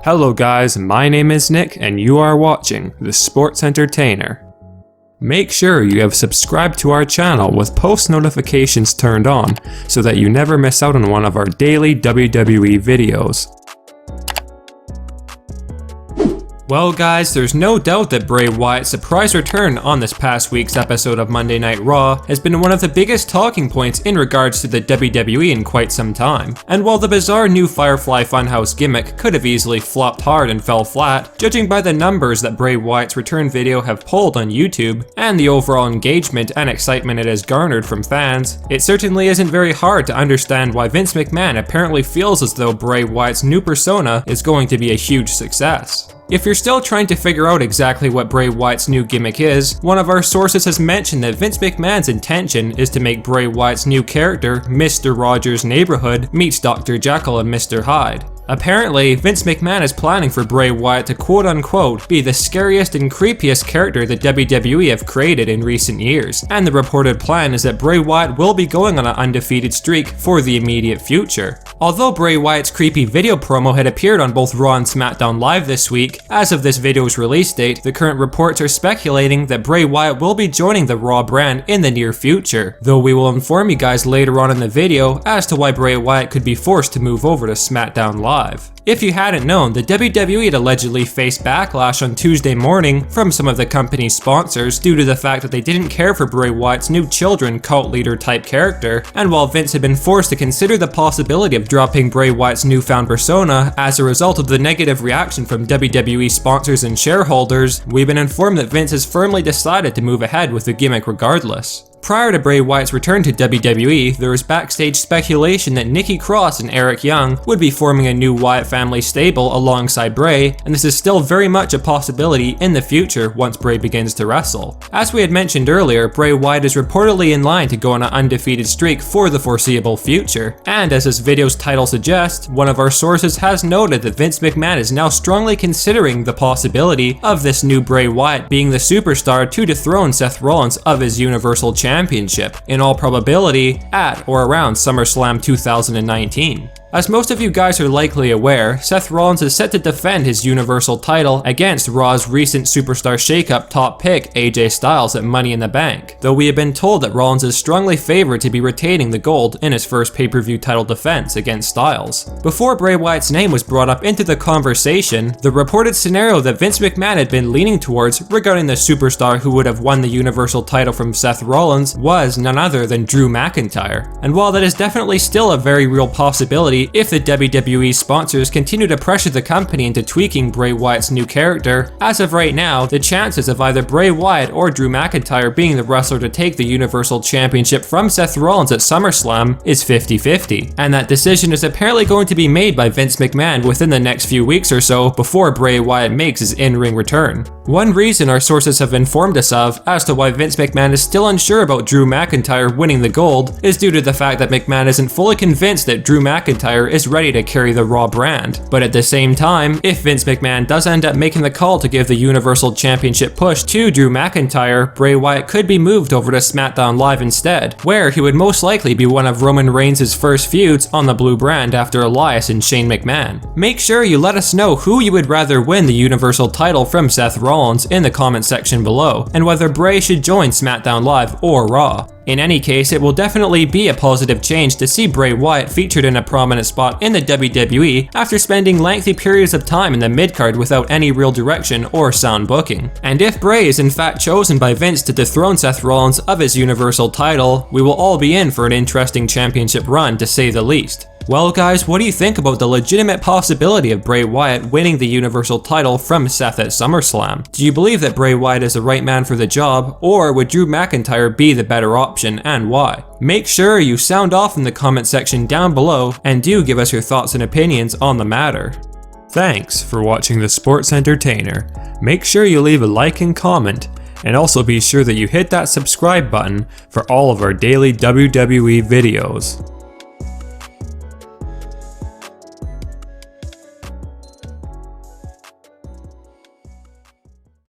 Hello guys, my name is Nick and you are watching The Sports Entertainer. Make sure you have subscribed to our channel with post notifications turned on so that you never miss out on one of our daily WWE videos. Well guys, there's no doubt that Bray Wyatt's surprise return on this past week's episode of Monday Night Raw has been one of the biggest talking points in regards to the WWE in quite some time. And while the bizarre new Firefly Funhouse gimmick could have easily flopped hard and fell flat, judging by the numbers that Bray Wyatt's return video have pulled on YouTube, and the overall engagement and excitement it has garnered from fans, it certainly isn't very hard to understand why Vince McMahon apparently feels as though Bray Wyatt's new persona is going to be a huge success. If you're still trying to figure out exactly what Bray Wyatt's new gimmick is, one of our sources has mentioned that Vince McMahon's intention is to make Bray Wyatt's new character, Mr. Rogers' Neighborhood, meets Dr. Jekyll and Mr. Hyde. Apparently, Vince McMahon is planning for Bray Wyatt to quote-unquote be the scariest and creepiest character the WWE have created in recent years, and the reported plan is that Bray Wyatt will be going on an undefeated streak for the immediate future. Although Bray Wyatt's creepy video promo had appeared on both Raw and SmackDown Live this week, as of this video's release date, the current reports are speculating that Bray Wyatt will be joining the Raw brand in the near future, though we will inform you guys later on in the video as to why Bray Wyatt could be forced to move over to SmackDown Live. If you hadn't known, the WWE had allegedly faced backlash on Tuesday morning from some of the company's sponsors due to the fact that they didn't care for Bray Wyatt's new children cult leader type character, and while Vince had been forced to consider the possibility of dropping Bray Wyatt's newfound persona as a result of the negative reaction from WWE sponsors and shareholders, we've been informed that Vince has firmly decided to move ahead with the gimmick regardless. Prior to Bray Wyatt's return to WWE, there was backstage speculation that Nikki Cross and Eric Young would be forming a new Wyatt family stable alongside Bray, and this is still very much a possibility in the future once Bray begins to wrestle. As we had mentioned earlier, Bray Wyatt is reportedly in line to go on an undefeated streak for the foreseeable future, and as this video's title suggests, one of our sources has noted that Vince McMahon is now strongly considering the possibility of this new Bray Wyatt being the superstar to dethrone Seth Rollins of his Universal Championship, in all probability at or around SummerSlam 2019. As most of you guys are likely aware, Seth Rollins is set to defend his Universal title against Raw's recent superstar shakeup top pick AJ Styles at Money in the Bank, though we have been told that Rollins is strongly favored to be retaining the gold in his first pay-per-view title defense against Styles. Before Bray Wyatt's name was brought up into the conversation, the reported scenario that Vince McMahon had been leaning towards regarding the superstar who would have won the Universal title from Seth Rollins was none other than Drew McIntyre. And while that is definitely still a very real possibility, if the WWE sponsors continue to pressure the company into tweaking Bray Wyatt's new character, as of right now, the chances of either Bray Wyatt or Drew McIntyre being the wrestler to take the Universal Championship from Seth Rollins at SummerSlam is 50-50, and that decision is apparently going to be made by Vince McMahon within the next few weeks or so before Bray Wyatt makes his in-ring return. One reason our sources have informed us of as to why Vince McMahon is still unsure about Drew McIntyre winning the gold is due to the fact that McMahon isn't fully convinced that Drew McIntyre is ready to carry the Raw brand. But at the same time, if Vince McMahon does end up making the call to give the Universal Championship push to Drew McIntyre, Bray Wyatt could be moved over to SmackDown Live instead, where he would most likely be one of Roman Reigns' first feuds on the blue brand after Elias and Shane McMahon. Make sure you let us know who you would rather win the Universal title from Seth Rollins in the comment section below, and whether Bray should join SmackDown Live or Raw. In any case, it will definitely be a positive change to see Bray Wyatt featured in a prominent spot in the WWE after spending lengthy periods of time in the mid-card without any real direction or sound booking. And if Bray is in fact chosen by Vince to dethrone Seth Rollins of his Universal title, we will all be in for an interesting championship run to say the least. Well guys, what do you think about the legitimate possibility of Bray Wyatt winning the Universal title from Seth at SummerSlam? Do you believe that Bray Wyatt is the right man for the job, or would Drew McIntyre be the better option, and why? Make sure you sound off in the comment section down below, and do give us your thoughts and opinions on the matter. Thanks for watching The Sports Entertainer. Make sure you leave a like and comment, and also be sure that you hit that subscribe button for all of our daily WWE videos.